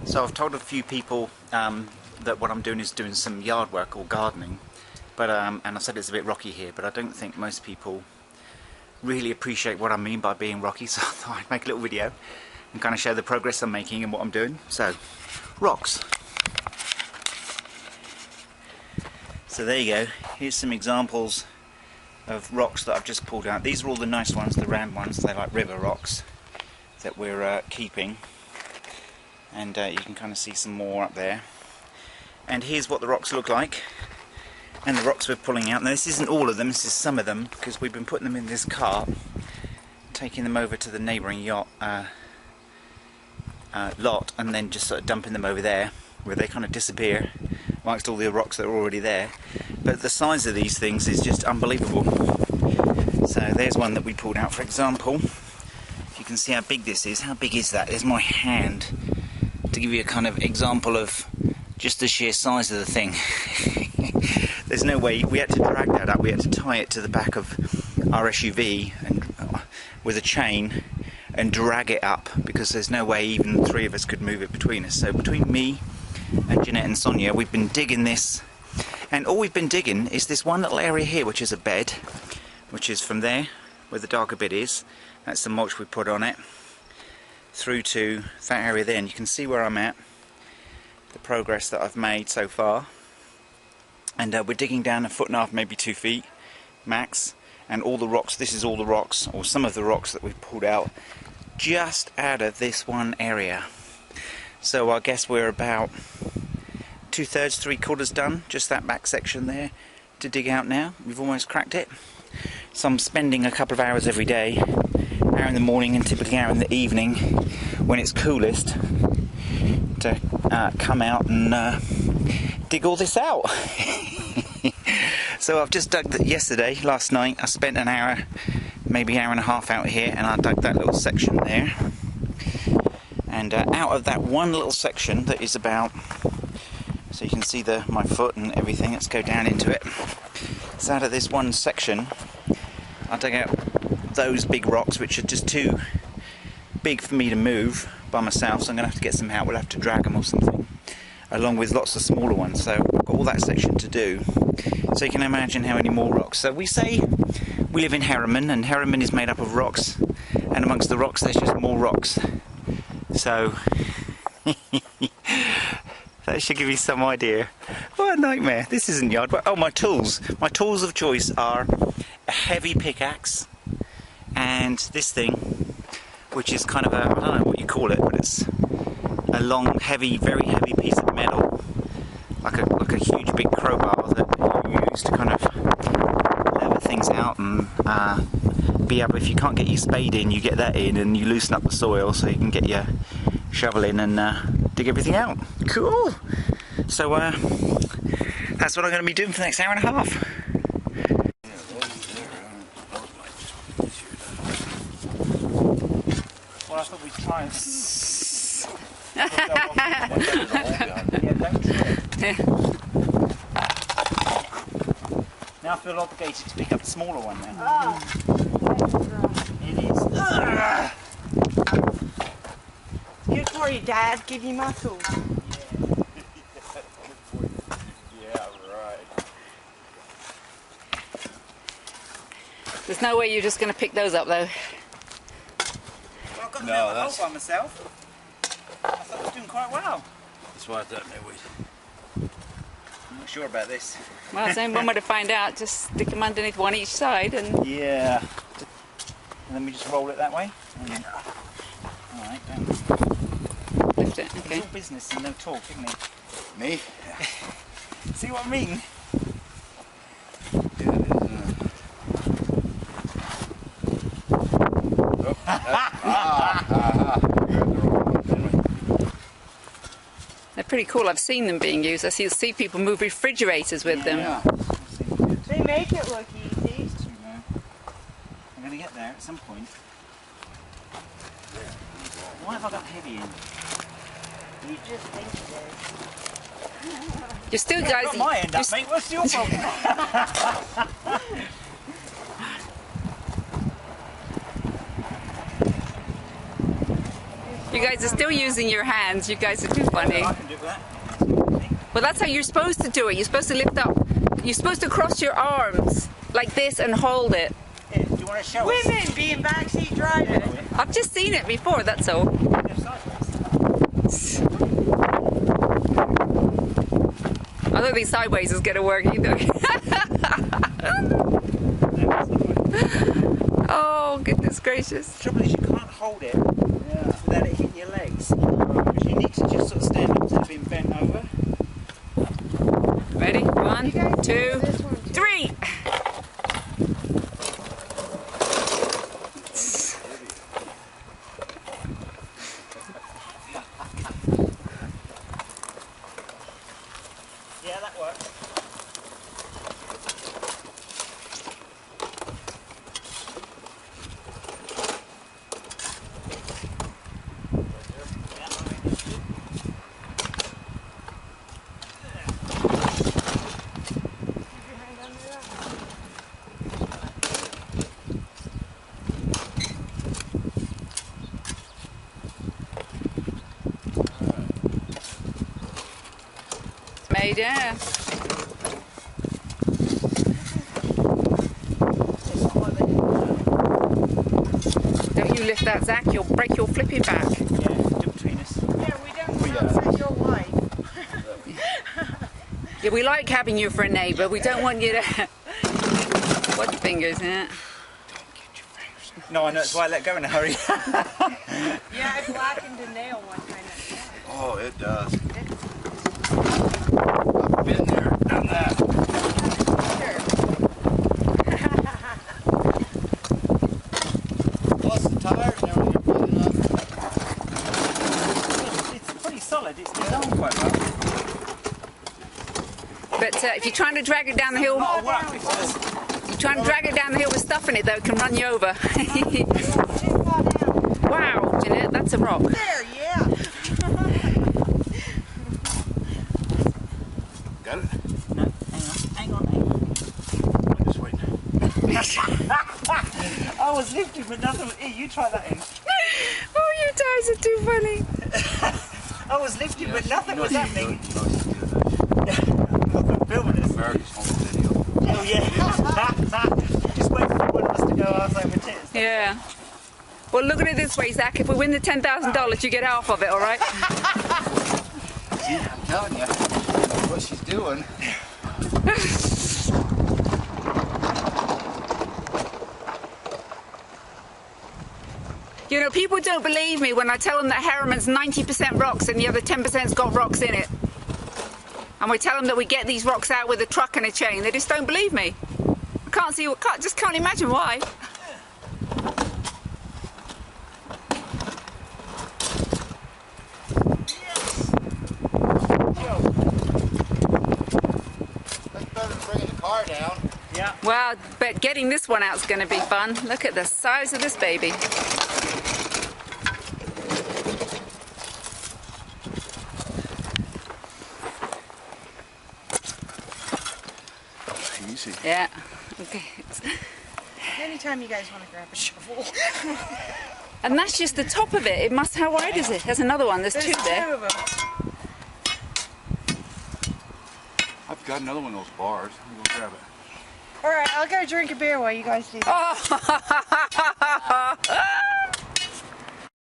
So I've told a few people that what I'm doing is doing some yard work or gardening, but and I said it's a bit rocky here, but I don't think most people really appreciate what I mean by being rocky, so I thought I'd make a little video and kind of show the progress I'm making and what I'm doing. So, rocks. So there you go, here's some examples of rocks that I've just pulled out. These are all the nice ones, the round ones, they're like river rocks that we're keeping. And you can kind of see some more up there. And here's what the rocks look like, and the rocks we're pulling out. Now this isn't all of them, this is some of them, because we've been putting them in this cart, taking them over to the neighbouring yacht lot, and then just sort of dumping them over there, where they kind of disappear amongst all the rocks that are already there. But the size of these things is just unbelievable. So there's one that we pulled out, for example. If you can see how big this is, how big is that? There's my hand, to give you a kind of example of just the sheer size of the thing. There's no way, we had to drag that up, we had to tie it to the back of our SUV and with a chain and drag it up, because there's no way even the three of us could move it between us. So between me and Jeanette and Sonia, we've been digging this, and all we've been digging is this one little area here, which is a bed, which is from there where the darker bit is, that's the mulch we put on it, through to that area there, and you can see where I'm at, the progress that I've made so far. And we're digging down 1.5 feet, maybe 2 feet max, and all the rocks, this is all the rocks, or some of the rocks that we've pulled out just out of this one area. So I guess we're about 2/3, 3/4 done, just that back section there to dig out now. We've almost cracked it. So I'm spending a couple of hours every day, hour in the morning and typically hour in the evening when it's coolest, to come out and dig all this out. So I've just dug yesterday, last night, I spent an hour, maybe hour and a half out here, and I dug that little section there. And out of that one little section that is about, so you can see my foot and everything, let's go down into it. So out of this one section, I dug out those big rocks, which are just too big for me to move by myself, so I'm going to have to get some help. We'll have to drag them or something, along with lots of smaller ones. So I've got all that section to do, so you can imagine how many more rocks. So we say we live in Herriman, and Herriman is made up of rocks, and amongst the rocks there's just more rocks. So that should give you some idea. What a nightmare. This isn't yard work. Oh, my tools. My tools of choice are a heavy pickaxe and this thing, which is kind of a, I don't know what you call it, but it's a long, heavy, very heavy piece of metal, like a huge big crowbar that you use to kind of lever things out and be able, if you can't get your spade in, you get that in and you loosen up the soil so you can get your shovel in and dig everything out. Cool! So that's what I'm going to be doing for the next hour and a half. Well, I thought we'd try and... Yeah, don't trip. Now I feel obligated to pick up the smaller one now. It is. Good for you, Dad. Give you my tools. Yeah, right. There's no way you're just going to pick those up, though. Well, I've got them out the hole by myself. I thought I was doing quite well. That's why I don't know. I'm not sure about this. Well, it's only one way to find out. Just stick them underneath one each side and... Yeah. And then we just roll it that way. Alright, don't. Lift it, okay. It's all business and no talk, isn't it? Me? See what I mean? They're pretty cool. I've seen them being used. I see people move refrigerators with them. Yeah. They make it look easy. I'm going to get there at some point. Why have I got heavy in? You just think it is. You're still, guys. Got my end up, mate. What's your problem? You guys are still using your hands. You guys are too funny. I can do that. Well, that's how you're supposed to do it. You're supposed to lift up. You're supposed to cross your arms like this and hold it. Yeah, do you want to show us? Women being backseat driving. I've just seen it before, that's all. I don't think sideways is going to work either. Oh, goodness gracious. The trouble is you can't hold it without it hitting your legs. Because you need to just sort of stand up to being bent over. Ready? 1, You guys 2, do this one too. 3. Yeah, that works. Made, yeah. Don't you lift that, Zach, you'll break your flipping back. Yeah, do between us. Yeah, we don't upset your wife. Yeah, we like having you for a neighbour. We don't want you to... What fingers, yeah? No, I know, that's why I let go in a hurry. Yeah, I blackened a nail one time. Oh, it does. I've been there, done that. Plus the tires and everything are good enough. It's pretty solid, it's designed quite well. But if you're trying to drag it down the hill... Not a work because Try and drag it down the hill with stuff in it though, it can run you over. Wow, Jeanette, that's a rock. There, yeah. Got it? No, hang on. I'm just waiting. I was lifting but nothing. Here, you try that in. Oh, you guys are too funny. I was lifting but nothing was happening. You know she's good at I'm filming this. America's home video. Oh yeah. Just wait for one of us to go outside with tits. Yeah. Well, look at it this way, Zach. If we win the $10,000, you get half of it, all right? See, I'm telling you what she's doing. You know, people don't believe me when I tell them that Harriman's 90% rocks and the other 10%'s got rocks in it. And we tell them that we get these rocks out with a truck and a chain. They just don't believe me. I can't see, just can't imagine why. That's better than bringing the car down. Yeah. Well, but getting this one out is going to be fun. Look at the size of this baby. Easy. Yeah. Okay. Anytime you guys want to grab a shovel. And that's just the top of it. It must. How wide is it? There's another one. There's There's two two there. of them. I've got another one of those bars. I'm going to grab it. All right, I'll go drink a beer while you guys do that. Oh.